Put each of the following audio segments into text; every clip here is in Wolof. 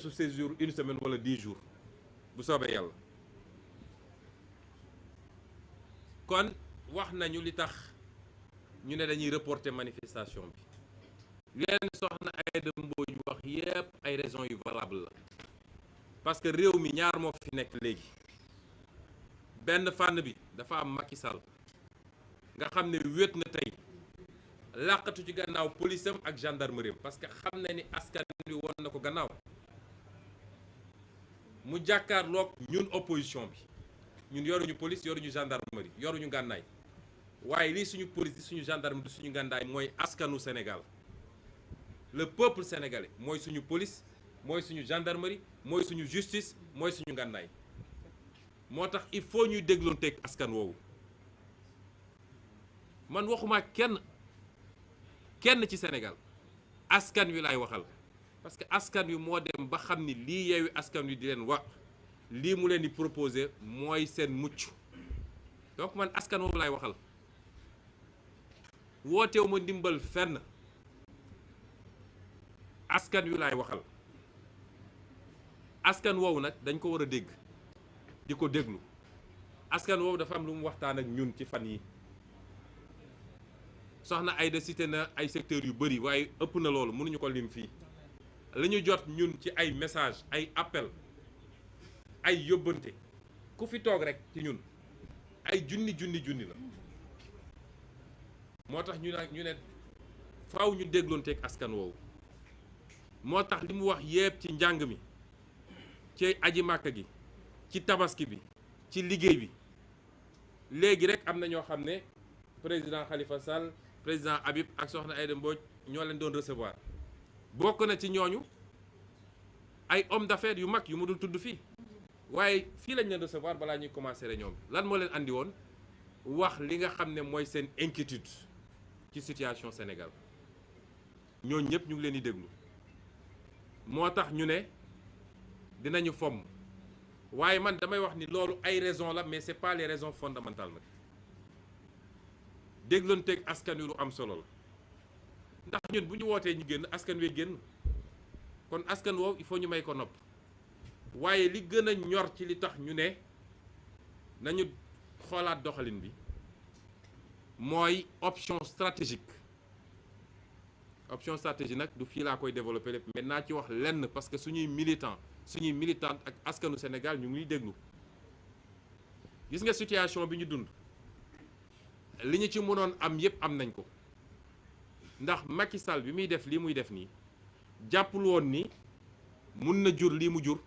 su séjour une semaine wala 10 jours bu soobee yàlla. kon wax nañu li tax ñu ne dañuy reporter manifestation bi leen soxna Aïda Mbodj wax yépp ay raisons yu valable la parce que réew mi ñaar moo fi nekk léegi benn fànn bi dafa am Macky Sall nga xam ne wéet na tey làqatu ci gannaaw police am ak gendarmerie parce que xam na ni askan wi woon na ko gannaaw mu jàkkaarloog ñun opposition bi ñun yoruñu police yoruñu gendarmerie yoruñu ngànnaay waaye lii suñu police di suñu gendarmerie di suñu ngànnaay mooy askanu Sénégal le peuple sénégalais mooy suñu police mooy suñu gendarmerie mooy suñu justice mooy suñu ngànnaay moo tax il faut ñuy dégloonteeg askan woowu man waxuma kenn ci Sénégal askan wi laay waxal parce que askan wi moo dem ba xam ni lii Yewwi Askan Wi di leen wax lii mu leen di proposer mooy seen mucc donc man askan woowu laay waxal wootewu ma ndimbal fenn askan wi laay waxal askan woowu nag dañ ko war a dégg di ko déglu askan woowu dafa am lu mu waxtaan ak ñun ci fan yi soxna Aïda cité na ay secteurs yu bëri waaye ëpp na loolu mënuñu ko lim fii li ñu jot ñun ci ay message ay appel ay yóbbante ku fi toog rek ci ñun ay junni la moo tax ñu ne faaw ñu dégloonteeg askan woowu moo tax li mu wax yépp ci njàng mi ci aji màkka gi ci tabaski bi ci liggéey bi léegi rek am na ñoo xam ne président Khalifa Sall président Habib ak soxna Aïda Mbodj ñoo leen doon recevoir bokk na ci ñooñu ay hommes d'affaires yu mag yu mu dul tudd fii waaye fii lañ leen recevoir balaa ñuy commencer réunion bi lan moo leen andi woon wax li nga xam ne mooy seen inquiétude ci situation Sénégal ñooñu ñëpp ñu ngi leen di déglu moo tax ñu ne dinañu fomm waaye man damay wax ni loolu ay raisons la mais c'est pas les raisons fondamentales nag dégloonteeg askan wi lu am solo la ndax ñun bu ñu wootee ñu génn askan wi génn kon askan woowu il faut ñu may ko nopp waaye li gën a ñor ci li tax ñu ne nañu xoolaat doxalin bi mooy option stratégique nag du fii laa koy développer lépp mais naa ci wax lenn parce que suñuy militante ak askanu Sénégal ñu ngi déglu gis nga situation bi ñu dund li ñu ci mënoon am yépp am nañ ko ndax Macky Sall bi muy def lii muy def nii jàppul woon ni mun na jur lii mu jur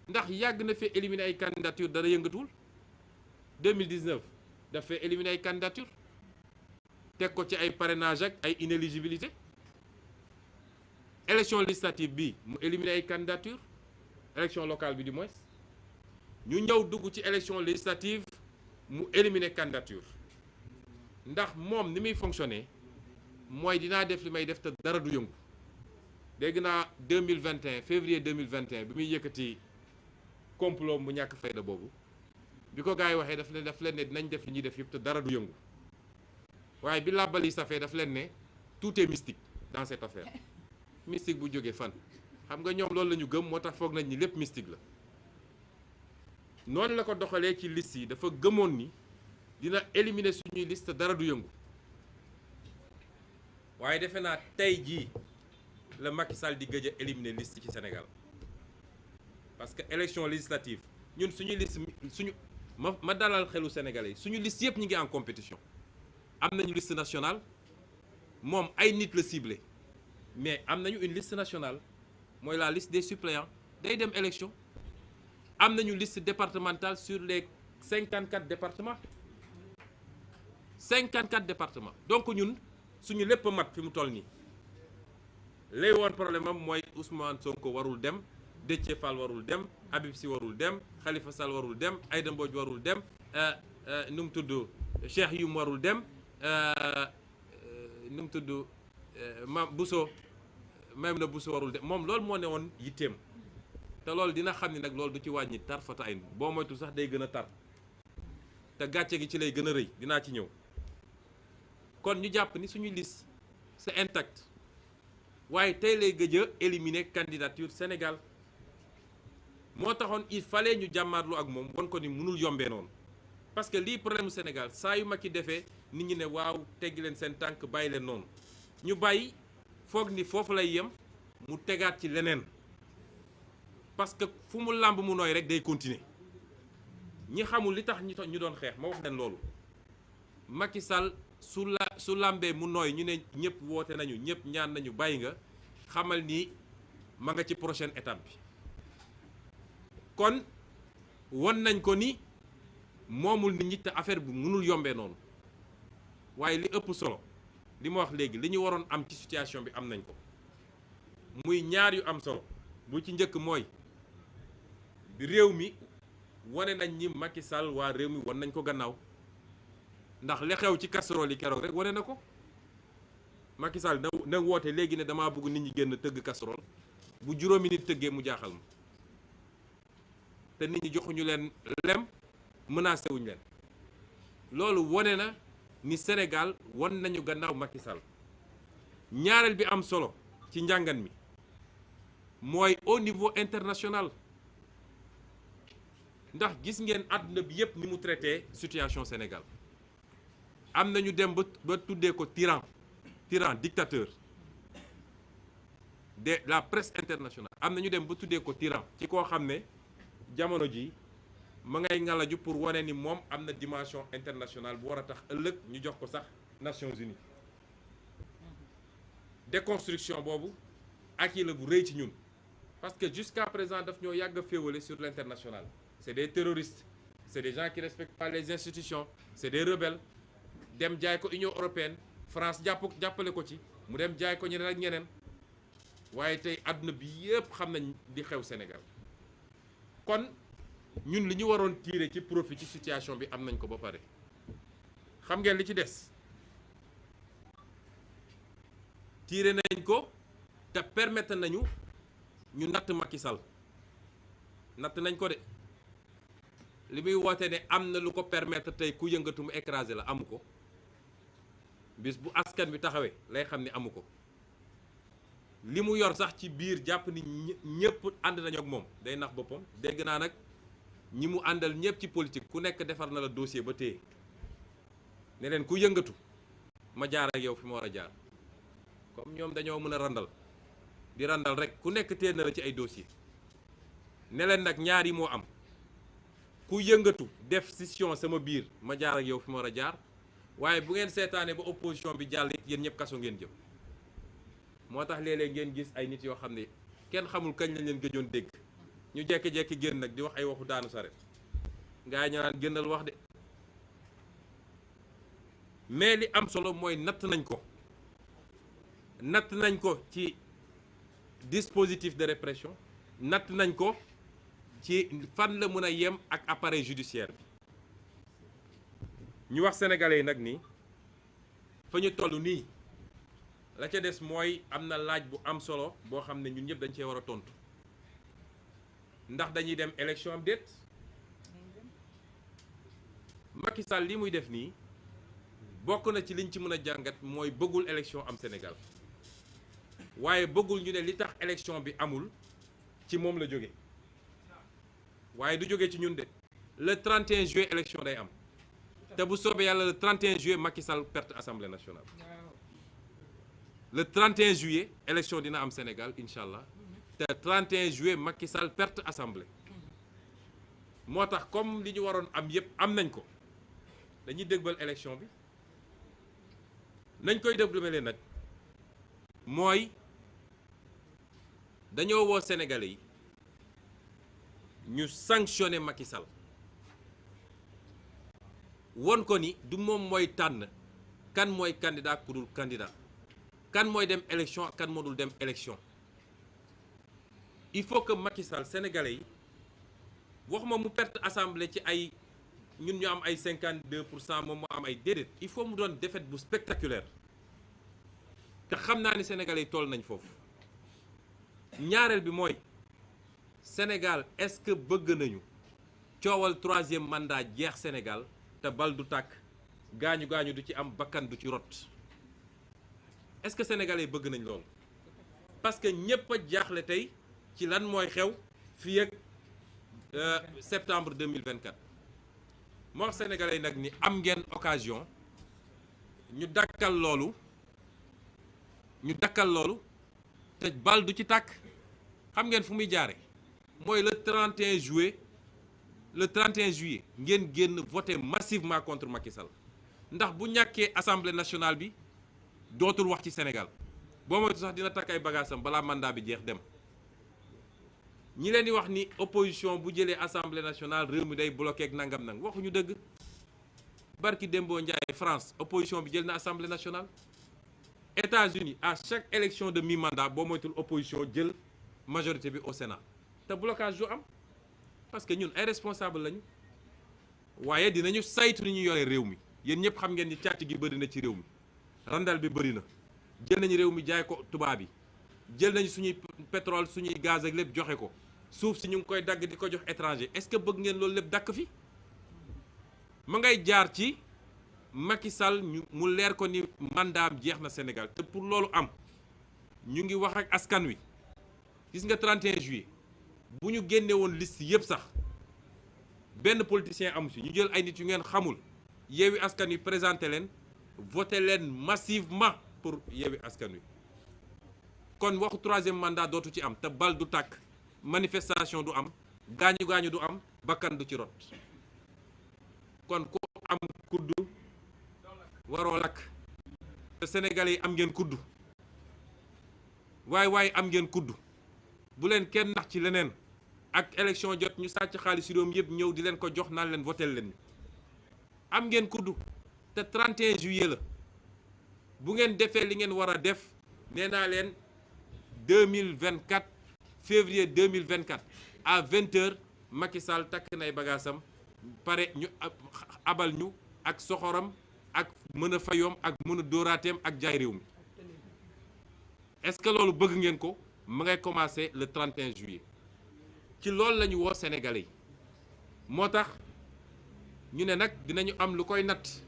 ndax yàgg na fee éliminer ay candidature dara yëngatuwul 2019 daf fee éliminer ay candidature teg ko ci ay parrainage ak ay inéligibilité élection législative bi mu éliminer ay candidature élection locale bi du moins ñu ñëw dugg ci élection législative mu éliminer candidature ndax moom ni muy fonctionner mooy dinaa def li may def te dara du yëngu dégg naa 2021 février 2021 bi muy yëkkati complot mu ñàkk fayda boobu bi ko gars yi waxee daf leen ne dinañ def li ñuy def yëpp te dara du yëngu waaye bi làbbali safee daf leen ne tout est mystique dans cette affaire mystique bu jógee fan xam nga ñoom loolu la ñu gëm moo tax foog nañ ni lépp mystique la noonu la ko doxalee ci liste yi dafa gëmoon ni dina éliminer suñuy liste te dara du yëngu waaye defe naa tey jii la Macky Sall di gëj a éliminer liste ci Sénégal parce que élection législative ñun suñu liste ma dalal xelu sénégalais suñu liste yëpp ñu ngi en compétition am nañu liste nationale moom ay nit la ciblé mais am nañu une liste nationale mooy la liste des suppléants day dem élection am nañu liste départementale sur les 54 départements donc ñun suñu lépp a mat fi mu toll nii lay woon problème am mooy Ousmane Sonko warul dem Déthié Fall warul dem Habib Sy warul dem Khalifa Sall warul dem Aïda Mbodj warul dem nu mu tudd Cheikh Youm warul dem nu mu tudd Maïmouna Bousso warul dem moom loolu moo ne woon yitteem te loolu dina xam ni nag loolu du ci wàññi tar fata ay boo moytu sax day gën a tar te gàcce gi ci lay gën a rëy dinaa ci ñëw kon ñu jàpp ni suñu liste c'est intact waaye tey lay gëj a éliminer candidature Sénégal moo taxoon il fallait ñu jàmmaarlu ak moom won ko ni mënul yombee noonu parce que lii problème Sénégal saa yu Macky defee nit ñi ne waaw teggi leen seen tànk bàyyi leen noonu ñu bàyyi foog ni foofu lay yem mu tegaat ci leneen parce que fu mu làmb mu nooy rek day continuer ñi xamul li tax ñu doon xeex ma wax leen loolu Macky Sall su làmbee mu nooy ñu ne ñëpp woote nañu ñëpp ñaan nañu bàyyi nga xamal ni ma nga ci prochaine étape bi kon won nañ ko ni moomul nit ñi te affaire bi mënul yombee noonu waaye li ëpp solo li ma wax léegi li ñu waroon am ci situation bi am nañ ko muy ñaar yu am solo bu ci njëkk mooy réew mi wane nañ ni Macky Sall waa réew mi wan nañ ko gannaaw ndax li xew ci casserole yi keroog rek wane na ko Macky Sall na woote léegi ne damaa bëgg nit ñi génn tëgg casserole bu juróomi nit tëggee mu jaaxal ma te nit ñi joxuñu leen lem menacé wuñu leen loolu wane na ni Sénégal wan nañu gannaaw Macky Sall ñaareel bi am solo ci njàngan mi mooy au niveau international ndax gis ngeen àdduna bi yépp ni mu traité situation Sénégal am na ñu dem ba tuddee ko tyran dictateur de la presse internationale am na ñu dem ba tuddee ko tyran ci koo xam ne jamono ji ma ngay ngalaju pour wane ni moom am na dimension internationale bu war a tax ëllëg ñu jox ko sax Nations Unies déconstruction boobu ak yi la bu rëy ci ñun parce que jusqu'à présent daf ñoo yàgg a féewale sur l'international c'est des terroristes c'est des gens qui respectent pas les institutions c'est des rebelles dem jaay ko Union européenne France jàppale ko ci mu dem jaay ko ñeneen ak ñeneen waaye tey àdduna bi yépp xam nañ di xew Sénégal kon ñun li ñu waroon tirer ci profit ci situation bi am nañ ko ba pare xam ngeen li ci des tirer nañ ko te permettre nañu ñu natt Macky Sall natt nañ ko de li muy woote ne am na lu ko permettre tey ku yëngatu mu écraser la amu ko bis bu askan bi taxawee lay xam ni amu ko li mu yor sax ci biir jàpp ni ñëpp ànd nañu ak moom day nax boppam dégg naa nag ñi mu àndal ñëpp ci politique ku nekk defar na la dossier ba téye ne leen ku yëngatu ma jaar ak yow fi ma war a jaar comme ñoom dañoo mën a randal di randal rek ku nekk téye na la ci ay dossier ne leen nag ñaar yi moo am ku yëngatu def scission sama biir ma jaar ak yow fi ma war a jaar waaye bu ngeen seetaanee ba opposition bi jàll it yéen ñëpp kaso ngeen jëm moo tax léeg-léeg ngeen gis ay nit yoo xam ne kenn xamul kañ lañ leen gëjoon dégg ñu jekki-jekki génn nag di wax ay waxu daanu saret ngaa yi ñu naan génnal wax de mais li am solo mooy natt nañ ko ci dispositif de répression natt nañ ko ci fan la mën a yem ak appareil judiciaire bi ñu wax sénégalais yi nag ni fa ñu toll nii la ca des mooy am na laaj bu am solo boo xam ne ñun ñëpp dañ cee war a tontu ndax dañuy dem élection am déet Macky Sall li muy def nii bokk na ci liñ ci mën a jàngat mooy bëggul élection am Sénégal waaye bëggul ñu ne li tax élection bi amul ci moom la jóge waaye du jóge ci ñun de le 31 juillet élection day am te bu soobee yàlla le 31 juillet Macky Sall perte assemblée nationale le 31 juillet élection dina am Sénégal incha allah te 31 juillet Macky Sall perte assemblée moo tax comme li ñu waroon am yépp am nañ ko dañuy déggbal élection bi nañ koy déglu nag mooy dañoo woo Sénégalais yi ñu sanctionner Macky Sall won ko ni du moom mooy tànn kan mooy candidat ku dul candidat kan mooy dem élection kan moo dul dem élection il faut que Macky Sall sénégalais yi waxuma mu perte assemblée ci ay ñun ñu am ay 52% moom moo am ay déedéet il faut mu doon défaite bu spectaculaire te xam naa ni sénégalais yi toll nañ foofu ñaareel bi mooy Sénégal est-ce que bëgg nañu coowal 3e mandat jeex Sénégal te bal du tàkk gaañu du ci am bakkan du ci rot est-ce que sénégalais yi bëgg nañ loolu parce que ñëpp a jaaxle tey ci lan mooy xew fii ak septembre 2024 moo wax sénégalais yi nag ni am ngeen occasion ñu dakkal loolu te bal du ci tàkk. xam ngeen fu muy jaare mooy le 31 juillet ngeen génn voter massivement contre Macky Sall ndax bu ñàkkee assemblée nationale bi dootul wax ci Sénégal boo moytu sax dina takk ay bagaasam balaa mandat bi jeex dem. ñi leen di wax ni opposition bu jëlee assemblée nationale réew mi day bloqué ak nangam nang waxuñu dëgg. barki Dembo Ndiaye France opposition bi jël na assemblée nationale. États-Unis à chaque élection de mi-mandat boo moytul opposition jël majorité bi au Sénat te blocage du am parce que ñun ay responsable lañu waaye dinañu saytu ni ñu yore réew mi yéen ñëpp xam ngeen ni càcc gi bëri na ci réew mi randal bi bëri na jël nañu réew mi jaay ko tubaab yi jël nañu suñuy pétrole suñuy gaz ak lépp joxe ko suuf si ñu ngi koy dagg di ko jox étranger est-ce que bëgg ngeen loolu lépp dakk fi ma ngay jaar ci Macky Sall mu leer ko ni mandaam jeex na Sénégal te pour loolu am ñu ngi wax ak askan wi gis nga 31 juillet bu ñu génne woon liste yëpp sax benn politicien amu si ñu jël ay nit yu ngeen xamul Yewwi Askan Wi présenté leen voté leen massivement pour Yewwi Askan Wi kon waxu troisième mandat dootu ci am te bal du tàkk manifestation du am gaañu du am bakkan du ci rot kon ku am kuddu waroo lakk te sénégalais yi am ngeen kuddu waaye am ngeen kuddu bu leen kenn nax ci leneen ak élection jot ñu sàcc xaalis réew mi yëpp ñëw di leen ko jox naan leen votel leen am ngeen kuddu te 31 juillet la bu ngeen defee li ngeen war a def nee naa leen 2024 février 2024 à 20h Macky Sall takk nay bagaasam pare ñu abal ñu ak soxoram ak mën a fayoom ak mën a dóoraateem ak jaay réew mi est-ce que loolu bëgg ngeen ko ma ngay commencer le 31 juillet ci loolu la ñu woo Sénégalais yi moo tax ñu ne nag dinañu am lu koy natt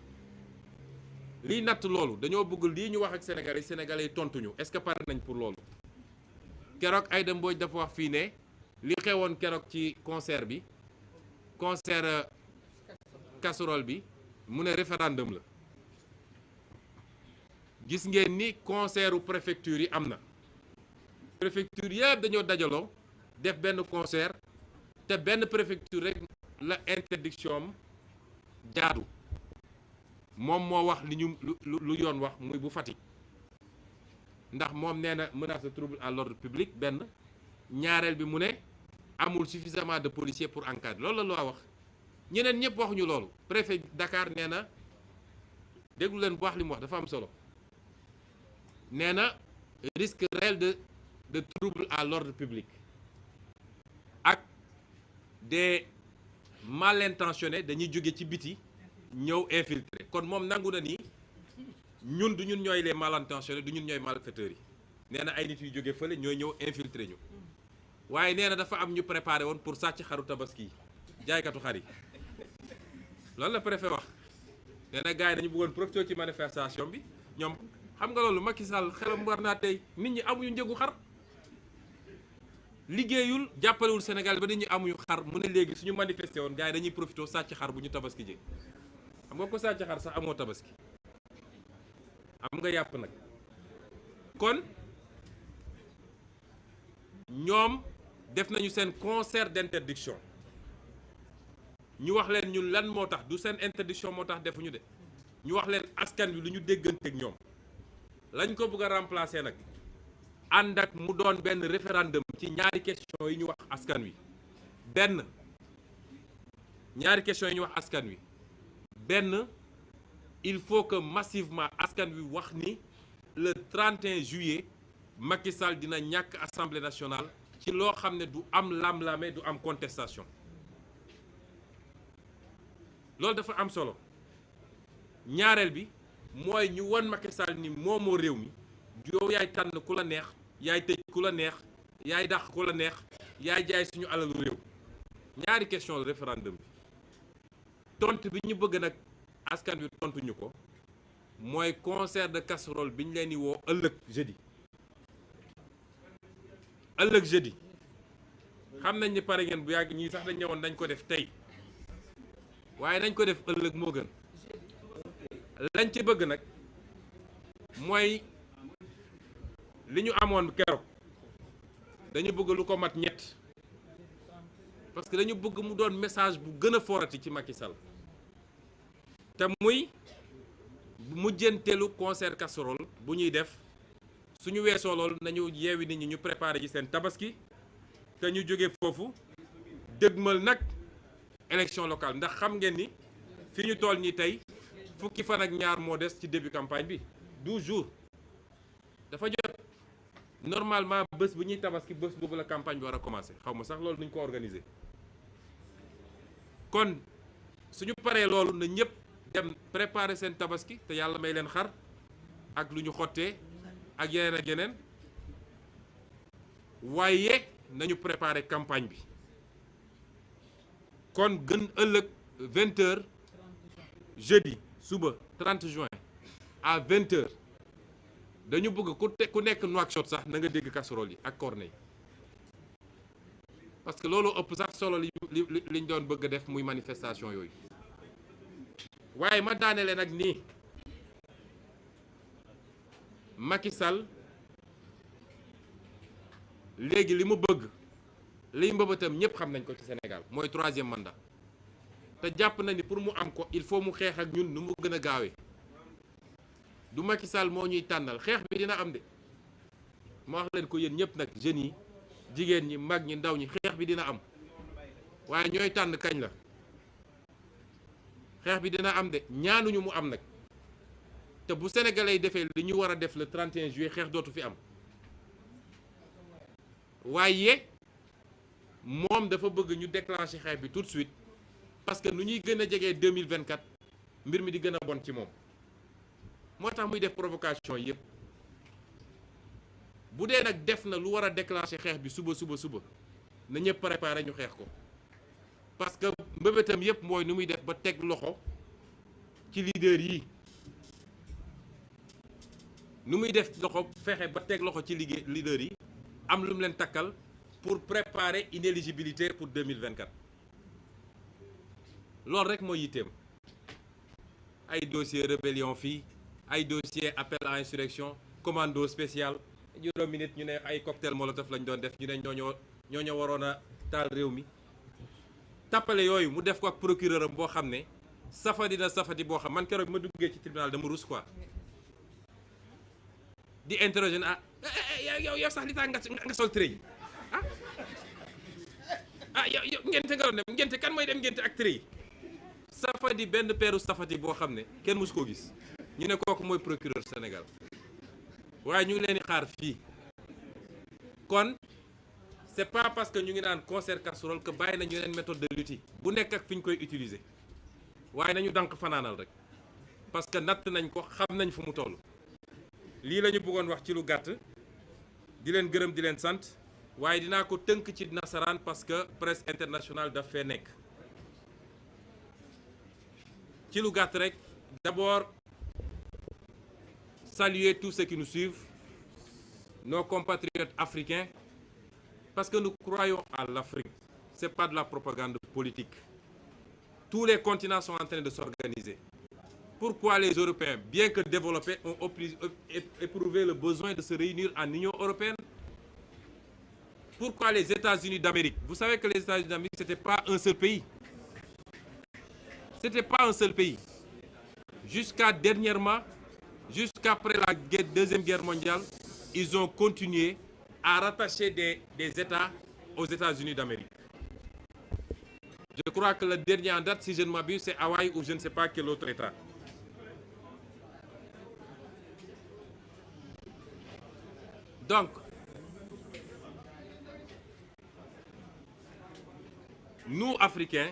liy natt loolu dañoo bëgg lii ñu wax ak Sénégalais yi tontuñu est-ce que pare nañ pour loolu keroog Aïda Mbodj dafa wax fii ne li xewoon keroog ci concert casserole bi mu ne référendum la gis ngeen ni concert u préfecture yi am na préfecture yëpp dañoo dajaloo def benn concert te benn préfecture rek la interdiction am jaadu moom moo wax li ñu lu yoon wax muy bu Fatick ndax moom nee na menace de trouble à l'ordre public benn ñaareel bi mu ne amul suffisamment de policiers pour encadrer loolu la loo wax ñeneen ñëpp waxuñu loolu préfet Dakar nee na déglu leen bu wax li mu wax dafa am solo nee na risque réel de trouble à l'ordre public ak des mal intentionnés dañuy jóge ci biti ñëw infiltrer kon moom nangu na ni ñun du ñun ñooy les mal intentionnés du ñun ñooy malfaiteurs yi nee na ay nit yu jóge fële ñooy ñëw infiltrer ñu waaye nee na dafa am ñu préparé woon pour sàcc xaru tabaski yi jaaykatu xar yi loolu la préfet wax nee na gars yi dañu bëggoon profité ci manifestation bi ñoom xam nga loolu Macky Sall xelam war naa tey nit ñi amuñu njëgu xar liggéeyul jàppalewul Sénégal ba nit ñi amuñu xar mu ne léegi suñu manifesté woon gars yi dañuy profité sàcc xar bu ñu tabaski ji xam nga ko sàcc xar sax amoo tabaski am nga yàpp nag kon ñoom def nañu seen concert d'interdiction ñu wax leen ñun lan moo tax du seen interdiction moo tax defuñu de ñu wax leen askan wi lu ñu dégganteeg ñoom lañ ko bëgg a remplacer nag ànd ak mu doon benn référendum ci ñaari question yi ñu wax askan wi benn ñaari question yi ñu wax askan wi benn il faut que massivement askan wi wax ni le 31 juillet Macky Sall dina ñàkk assemblée nationale ci loo xam ne du am lam-lame du am contestation loolu dafa am solo ñaareel bi mooy ñu won Macky Sall ni moomoo réew mi yow yaay tànn ku la neex yaay tëj ku la neex yaay dàq ku la neex yaay jaay suñu alalu réew ñaari question la référendum bi tontu bi ñu bëgg nag askan wi tontuñu ko mooy concert de casserole bi ñu leen di woo ëllëg jeudi ëllëg jeudi xam nañ ni pare ngeen bu yàgg ñii sax dañ ñëwoon dañ ko def tey waaye dañ ko def ëllëg moo gën lañ ci bëgg nag mooy li ñu amoon keroog dañu bëgg lu ko mat ñett parce que dañu bëgg mu doon message bu gën a forati ci Macky Sall te muy mujjanteelu concert casserole bu ñuy def suñu weesoo lool nañu yeewi nit ñi ñu préparer ci seen tabaski te ñu jóge foofu dëgmal nag élection locale ndax xam ngeen ni fi ñu toll nii tey fukki fan ak ñaar moo des ci début campagne bi 12 jours dafa jot normalement bés bu ñuy tabaski bés boobu la campagne bi war a commencer xaw ma sax loolu nuñ ko organiser kon suñu paree loolu na ñëpp dem préparer seen tabaski te yàlla may leen xar ak lu ñu xottee ak yeneen ak yeneen waaye nañu préparer campagne bi kon gën ëllëg 20h jeudi suba 30 juin à 20h dañu bëgg ku nekk Nouakchott sax na nga dégg casserole yi ak cornet yi parce que loolu ëpp sax solo liñ doon bëgg a def muy manifestation yooyu waaye ma daanele nag nii Macky Sall léegi li mu bëgg liy mbëbëtam ñëpp xam nañ ko ci Sénégal mooy 3e mandat te jàpp na ni pour mu am ko il faut mu xeex ak ñun nu mu gën a gaawee du Macky Sall moo ñuy tànnal xeex bi dina am de ma wax leen ko yéen ñëpp nag jeunes yi jigéen ñi mag ñi ndaw ñi xeex bi dina am waaye ñooy tànn kañ la xeex bi dina am de ñaanuñu mu am nag te bu sénégalais yi defee li ñu war a def le 31 juillet xeex dootu fi am waaye moom dafa bëgg ñu déclencher xeex bi tout de suite parce que nu ñuy gën a jegee 2024 mbir mi di gën a bon ci moom moo tax muy def provocation yëpp bu dee nag def na lu war a déclencher xeex bi suba na ñëpp préparer ñu xeex ko parce que mbébétam yëpp mooy nu muy def ba teg loxo ci leader yi nu muy def loxo fexe ba teg loxo ci leader yi am lu mu leen takkal pour préparer inéligibilité pour 2024 loolu rek mooy yitteem ay dossier rébellion fii ay dossier appel à insurrection commando spécial juróomi nit ñu ne ay cocktail molotov lañ doon def ñu ne ñoo waroon a taal réew mi tappale yooyu mu def ko ak procureur am boo xam ne safati boo xam man keroog ma duggee ci tribunal dama rus quoi di interroger na yow sax li tax nga sol trait yi yow ngente nga doon dem ngente kan mooy dem ngente ak trait yi safati benn peeru safati boo xam ne kenn mësu koo gis ñu ne kooku mooy procureur Sénégal waaye ñu ngi leen di xaar fii kon c'est pas parce que ñu ngi naan concert casserole que bàyyi nañu yeneen méthode de lutte bu nekk ak fi ñu koy utiliser waaye nañu dànk fanaanal rek parce que natt nañ ko xam nañ fu mu toll lii la ñu bëggoon wax ci lu gàtt di leen gërëm di leen sant waaye dinaa ko tënk ci nasaraan parce que presse internationale daf fee nekk ci lu gàtt rek d'abord saluer tous ceux qui nous suivent nos compatriotes africains parce que nous croyons à l'Afrique c'est pas de la propagande politique tous les continents sont en train de s'organiser. Pourquoi les Européens, bien que développés, ont éprouvé le besoin de se réunir en Union européenne? Pourquoi les États-Unis d'Amérique? Vous savez que les États-Unis d'Amérique, c'était pas un seul pays. C'était pas un seul pays. Jusqu'à dernièrement, jusqu'après la Deuxième Guerre mondiale, ils ont continué à rattacher des États aux États-Unis d'Amérique. Je crois que le dernier en date, si je ne m'abuse, c'est Hawaï ou je ne sais pas quel autre État. Donc, nous, Africains,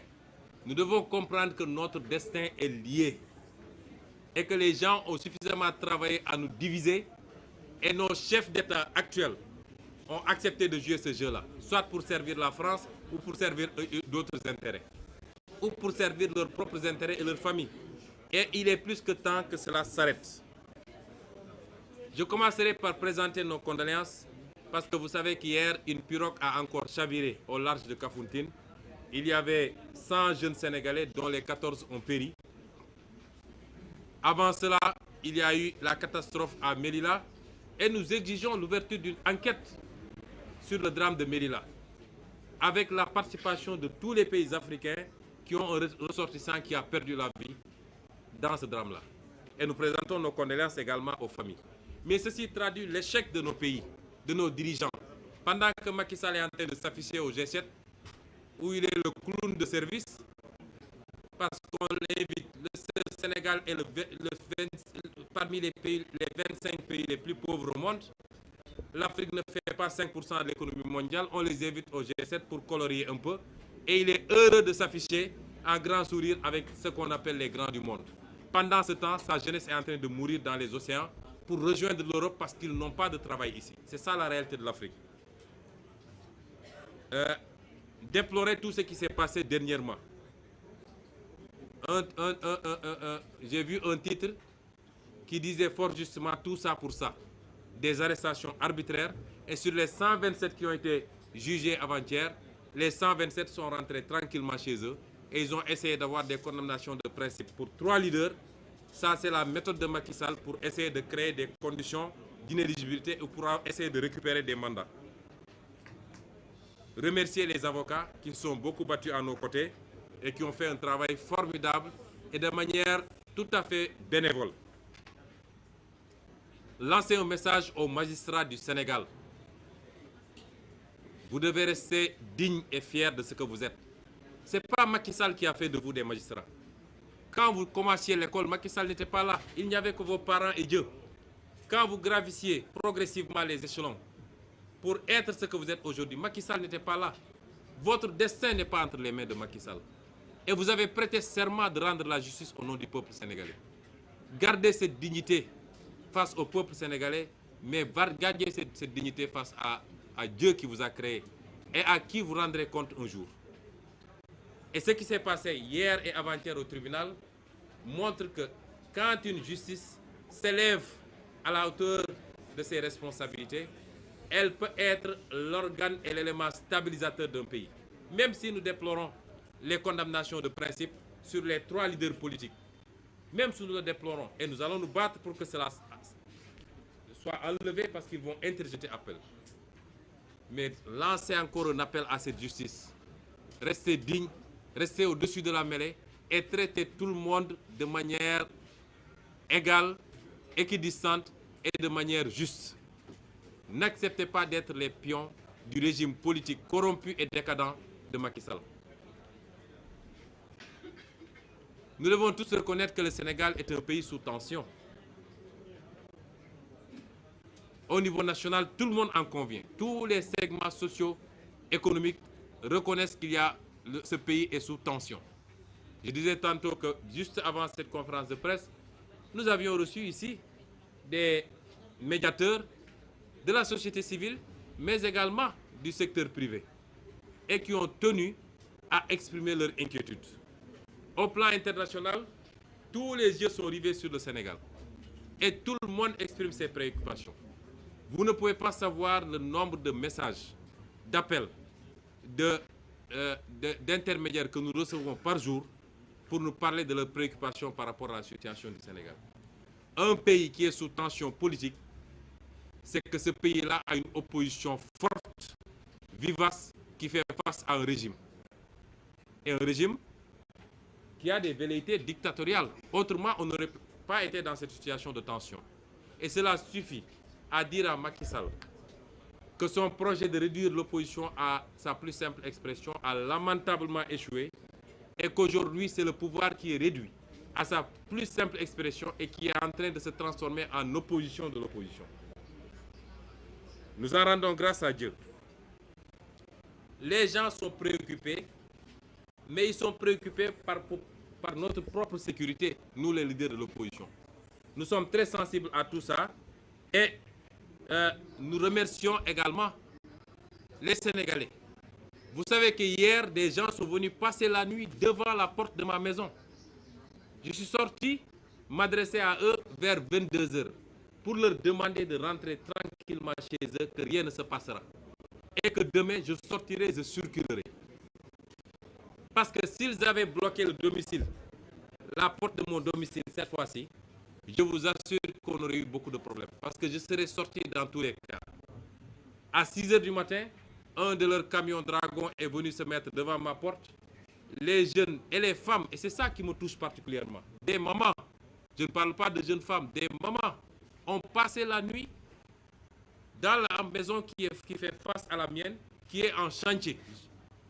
nous devons comprendre que notre destin est lié et que les gens ont suffisamment travaillé à nous diviser et nos chefs d'État actuels ont accepté de jouer ce jeu-là, soit pour servir la France ou pour servir d'autres intérêts, ou pour servir leurs propres intérêts et leur famille. Et il est plus que temps que cela s'arrête. Je commencerai par présenter nos condoléances parce que vous savez qu'hier, une pirogue a encore chaviré au large de Kafountine. Il y avait 100 jeunes Sénégalais, dont les 14 ont péri. Avant cela, il y a eu la catastrophe à Melilla et nous exigeons l'ouverture d'une enquête sur le drame de Melilla, avec la participation de tous les pays africains qui ont un ressortissant qui a perdu la vie dans ce drame-là. Et nous présentons nos condoléances également aux familles. Mais ceci traduit l'échec de nos pays, de nos dirigeants. Pendant que Macky Sall est en train de s'afficher au G7, où il est le clown de service, parce qu'on l'invite, le Sénégal est parmi les 25 pays les plus pauvres au monde. L'Afrique ne fait pas 5% de l'économie mondiale, on les invite au G7 pour colorier un peu. Et il est heureux de s'afficher en grand sourire avec ce qu'on appelle les grands du monde. Pendant ce temps, sa jeunesse est en train de mourir dans les océans pour rejoindre l'Europe parce qu'ils n'ont pas de travail ici. C'est ça la réalité de l'Afrique. Déplorer tout ce qui s'est passé dernièrement. J'ai vu un titre qui disait fort justement tout ça pour ça. Des arrestations arbitraires. Et sur les 127 qui ont été jugés avant-hier, les 127 sont rentrés tranquillement chez eux. Et ils ont essayé d'avoir des condamnations de principe pour 3 leaders. Ça, c'est la méthode de Macky Sall pour essayer de créer des conditions d'inéligibilité ou pour essayer de récupérer des mandats. Remercier les avocats qui se sont beaucoup battus à nos côtés et qui ont fait un travail formidable et de manière tout à fait bénévole. Lancer un message aux magistrats du Sénégal. Vous devez rester digne et fier de ce que vous êtes. Ce n'est pas Macky Sall qui a fait de vous des magistrats. Quand vous commenciez l'école, Macky Sall n'était pas là. Il n'y avait que vos parents et Dieu. Quand vous gravissiez progressivement les échelons pour être ce que vous êtes aujourd'hui, Macky Sall n'était pas là. Votre destin n'est pas entre les mains de Macky Sall. Et vous avez prêté serment de rendre la justice au nom du peuple sénégalais. Gardez cette dignité face au peuple sénégalais, mais gardez cette dignité face à Dieu qui vous a créé et à qui vous rendrez compte un jour. Et ce qui s'est passé hier et avant-hier au tribunal montre que quand une justice s'élève à la hauteur de ses responsabilités, elle peut être l'organe et l'élément stabilisateur d'un pays. Même si nous déplorons les condamnations de principe sur les 3 leaders politiques, même si nous le déplorons, et nous allons nous battre pour que cela soit enlevé parce qu'ils vont interjeter appel. Mais lancer encore un appel à cette justice. Restez digne, restez au-dessus de la mêlée et traitez tout le monde de manière égale, équidistante et de manière juste. N'acceptez pas d'être les pions du régime politique corrompu et décadent de Macky Sall. Nous devons tous reconnaître que le Sénégal est un pays sous tension. Au niveau national, tout le monde en convient. Tous les segments sociaux, économiques reconnaissent qu'il y a ce pays est sous tension. Je disais tantôt que juste avant cette conférence de presse, nous avions reçu ici des médiateurs de la société civile, mais également du secteur privé, et qui ont tenu à exprimer leur inquiétude. Au plan international, tous les yeux sont rivés sur le Sénégal, et tout le monde exprime ses préoccupations. Vous ne pouvez pas savoir le nombre de messages, d'appels, d'intermédiaires que nous recevons par jour pour nous parler de leurs préoccupations par rapport à la situation du Sénégal. Un pays qui est sous tension politique, c'est que ce pays-là a une opposition forte, vivace, qui fait face à un régime. Et un régime qui a des velléités dictatoriales. Autrement, on n'aurait pas été dans cette situation de tension. Et cela suffit à dire à Macky Sall que son projet de réduire l'opposition à sa plus simple expression a lamentablement échoué et qu'aujourd'hui, c'est le pouvoir qui est réduit à sa plus simple expression et qui est en train de se transformer en opposition de l'opposition. Nous en rendons grâce à Dieu. Les gens sont préoccupés, mais ils sont préoccupés par notre propre sécurité, nous les leaders de l'opposition. Nous sommes très sensibles à tout ça et nous remercions également les Sénégalais. Vous savez que hier, des gens sont venus passer la nuit devant la porte de ma maison. Je suis sorti m'adresser à eux vers 22 h pour leur demander de rentrer tranquille tranquillement chez eux, que rien ne se passera. Et que demain, je sortirai, je circulerai. Parce que s'ils avaient bloqué le domicile, la porte de mon domicile cette fois-ci, je vous assure qu'on aurait eu beaucoup de problèmes. Parce que je serais sorti dans tous les cas. À 6 h du matin, un de leurs camions Dragon est venu se mettre devant ma porte. Les jeunes et les femmes, et c'est ça qui me touche particulièrement, des mamans, je ne parle pas de jeunes femmes, des mamans ont passé la nuit dans la maison qui fait face à la mienne, qui est en chantier.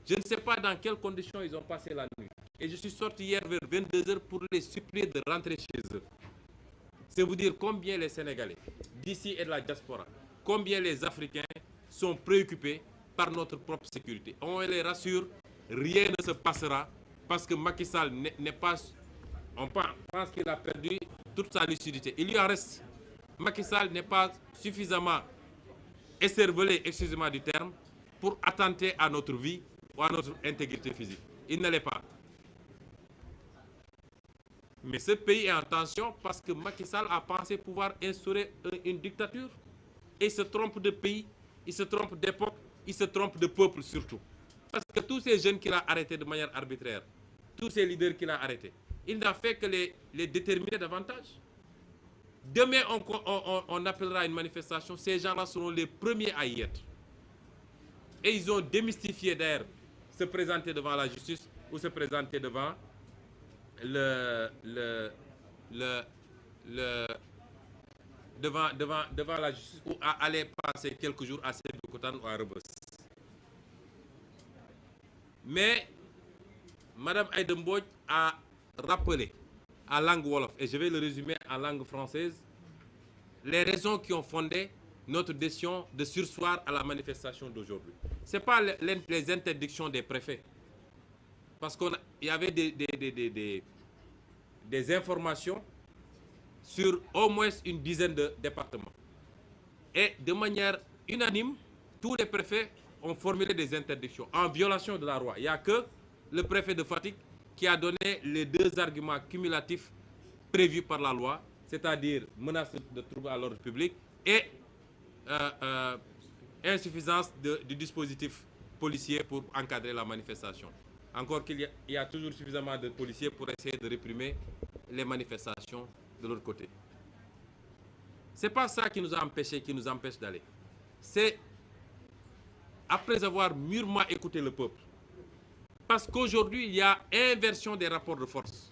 Je ne sais pas dans quelles conditions ils ont passé la nuit. Et je suis sorti hier vers 22 h pour les supplier de rentrer chez eux. C'est vous dire combien les Sénégalais, d'ici et de la diaspora, combien les Africains sont préoccupés par notre propre sécurité. On les rassure, rien ne se passera parce que Macky Sall n'est pas... On pense qu'il a perdu toute sa lucidité. Il lui en reste. Macky Sall n'est pas suffisamment écervelé, excusez-moi du terme, pour attenter à notre vie ou à notre intégrité physique. Il ne l'est pas. Mais ce pays est en tension parce que Macky Sall a pensé pouvoir instaurer une dictature. Et il se trompe de pays, il se trompe d'époque, il se trompe de peuple surtout. Parce que tous ces jeunes qu'il a arrêtés de manière arbitraire, tous ces leaders qu'il a arrêtés, il n'a fait que les déterminer davantage. Demain, on appellera une manifestation, ces gens-là seront les premiers à y être. Et ils ont démystifié d'ailleurs se présenter devant la justice ou se présenter devant devant la justice ou à aller passer quelques jours à Sébikotane ou à Rebeuss. Mais Mme Aïda Mbodj a rappelé en langue wolof, et je vais le résumer en langue française, les raisons qui ont fondé notre décision de surseoir à la manifestation d'aujourd'hui. Ce n'est pas les interdictions des préfets. Parce qu'il y avait des informations sur au moins une dizaine de départements. Et de manière unanime, tous les préfets ont formulé des interdictions en violation de la loi. Il n'y a que le préfet de Fatick qui a donné les deux arguments cumulatifs prévus par la loi, c'est-à-dire menace de trouble à l'ordre public et insuffisance du dispositif policier pour encadrer la manifestation. Encore qu'il y a toujours suffisamment de policiers pour essayer de réprimer les manifestations de l'autre côté. Ce n'est pas ça qui nous a empêchés, qui nous empêche d'aller. C'est après avoir mûrement écouté le peuple. Parce qu'aujourd'hui, il y a inversion des rapports de force.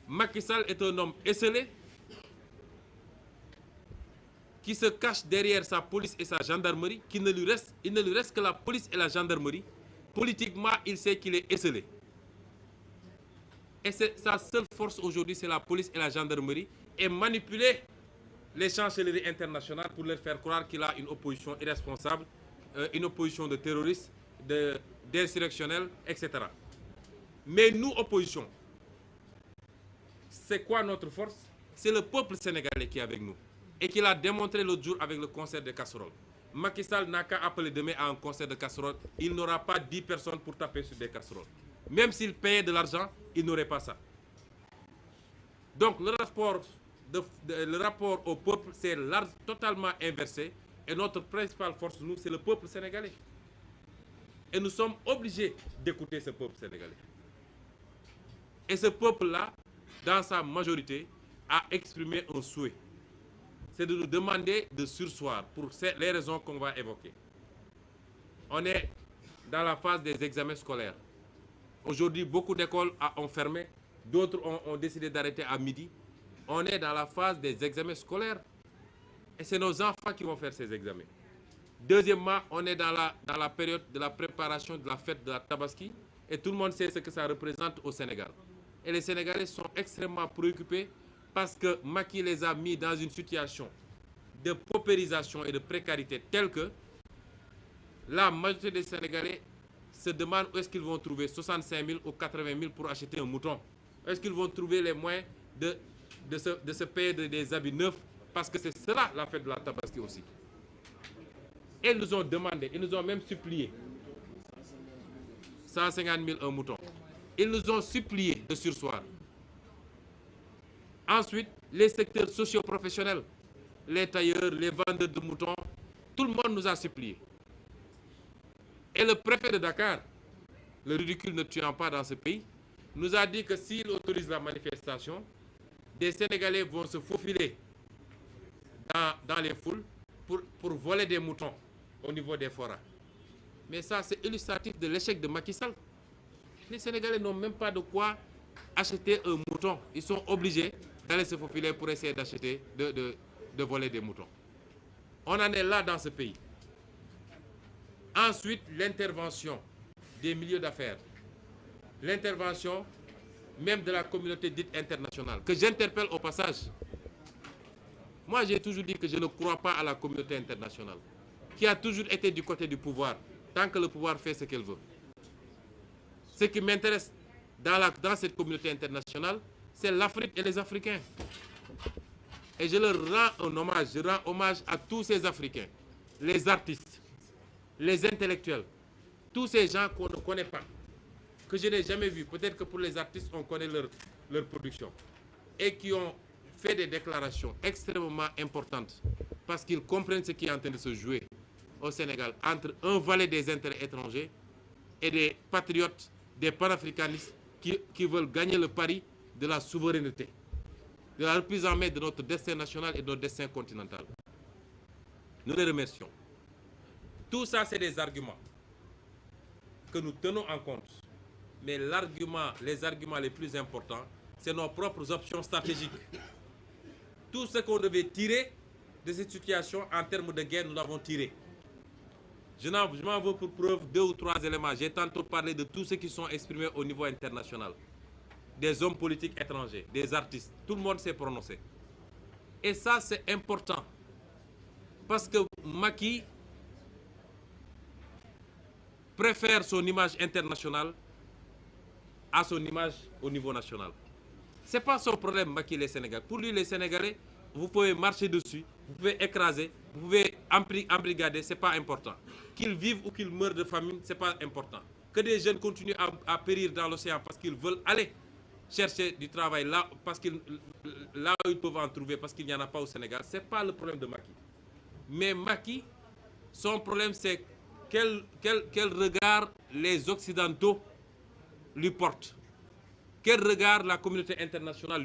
Macky Sall est un homme esseulé qui se cache derrière sa police et sa gendarmerie, il ne lui reste que la police et la gendarmerie. Politiquement, il sait qu'il est esseulé. Et sa seule force aujourd'hui, c'est la police et la gendarmerie, et manipuler les chancelleries internationales pour leur faire croire qu'il a une opposition irresponsable, une opposition de terroristes, d'insurrectionnels, etc. Mais nous, opposition, c'est quoi notre force? C'est le peuple sénégalais qui est avec nous. Et qui l'a démontré l'autre jour avec le concert de casseroles. Macky Sall n'a qu'à appeler demain à un concert de casseroles. Il n'aura pas 10 personnes pour taper sur des casseroles. Même s'il payait de l'argent, il n'aurait pas ça. Donc le rapport au peuple, c'est totalement inversé. Et notre principale force, nous, c'est le peuple sénégalais. Et nous sommes obligés d'écouter ce peuple sénégalais. Et ce peuple-là, dans sa majorité, a exprimé un souhait. C'est de nous demander de surseoir pour les raisons qu'on va évoquer. On est dans la phase des examens scolaires. Aujourd'hui, beaucoup d'écoles ont fermé, d'autres ont décidé d'arrêter à midi. On est dans la phase des examens scolaires et c'est nos enfants qui vont faire ces examens. Deuxièmement, on est dans la période de la préparation de la fête de la Tabaski et tout le monde sait ce que ça représente au Sénégal. Et les Sénégalais sont extrêmement préoccupés parce que Macky les a mis dans une situation de paupérisation et de précarité telle que la majorité des Sénégalais se demandent où est-ce qu'ils vont trouver 65 000 ou 80 000 pour acheter un mouton. Est-ce qu'ils vont trouver les moyens de se payer des habits neufs? Parce que c'est cela la fête de la Tabaski aussi. Et ils nous ont demandé, ils nous ont même supplié 150 000 un mouton. Ils nous ont supplié de surseoir. Ensuite, les secteurs socio-professionnels, les tailleurs, les vendeurs de moutons, Tout le monde nous a supplié. Et le préfet de Dakar, le ridicule ne tuant pas dans ce pays, nous a dit que s'il autorise la manifestation, des Sénégalais vont se faufiler dans les foules pour voler des moutons au niveau des forats. Mais ça, c'est illustratif de l'échec de Macky Sall. Les Sénégalais n'ont même pas de quoi acheter un mouton. Ils sont obligés d'aller se faufiler pour essayer d'acheter, de voler des moutons. On en est là dans ce pays. Ensuite, l'intervention des milieux d'affaires. L'intervention même de la communauté dite internationale, que j'interpelle au passage. Moi, j'ai toujours dit que je ne crois pas à la communauté internationale, qui a toujours été du côté du pouvoir, tant que le pouvoir fait ce qu'il veut. Ce qui m'intéresse dans cette communauté internationale, c'est l'Afrique et les Africains. Et je leur rends un hommage, je rends hommage à tous ces Africains, les artistes, les intellectuels, tous ces gens qu'on ne connaît pas, que je n'ai jamais vus. Peut-être que pour les artistes, on connaît leur production. Et qui ont fait des déclarations extrêmement importantes parce qu'ils comprennent ce qui est en train de se jouer au Sénégal entre un valet des intérêts étrangers et des patriotes, des panafricanistes qui veulent gagner le pari de la souveraineté, de la reprise en main de notre destin national et de notre destin continental. Nous les remercions. Tout ça, c'est des arguments que nous tenons en compte. Mais les arguments les plus importants, c'est nos propres options stratégiques. Tout ce qu'on devait tirer de cette situation en termes de guerre, nous l'avons tiré. Je m'en veux pour preuve 2 ou 3 éléments. J'ai tantôt parlé de tous ceux qui sont exprimés au niveau international. Des hommes politiques étrangers, des artistes. Tout le monde s'est prononcé. Et ça, c'est important. Parce que Macky préfère son image internationale à son image au niveau national. Ce n'est pas son problème, Macky, les Sénégalais. Pour lui, les Sénégalais, vous pouvez marcher dessus, vous pouvez écraser, vous pouvez embrigader, ce n'est pas important. Qu'ils vivent ou qu'ils meurent de famine, ce n'est pas important. Que des jeunes continuent à périr dans l'océan parce qu'ils veulent aller chercher du travail là, là où ils peuvent en trouver, parce qu'il n'y en a pas au Sénégal, ce n'est pas le problème de Macky. Mais Macky, son problème, c'est quel regard les Occidentaux lui portent. Quel regard la communauté internationale lui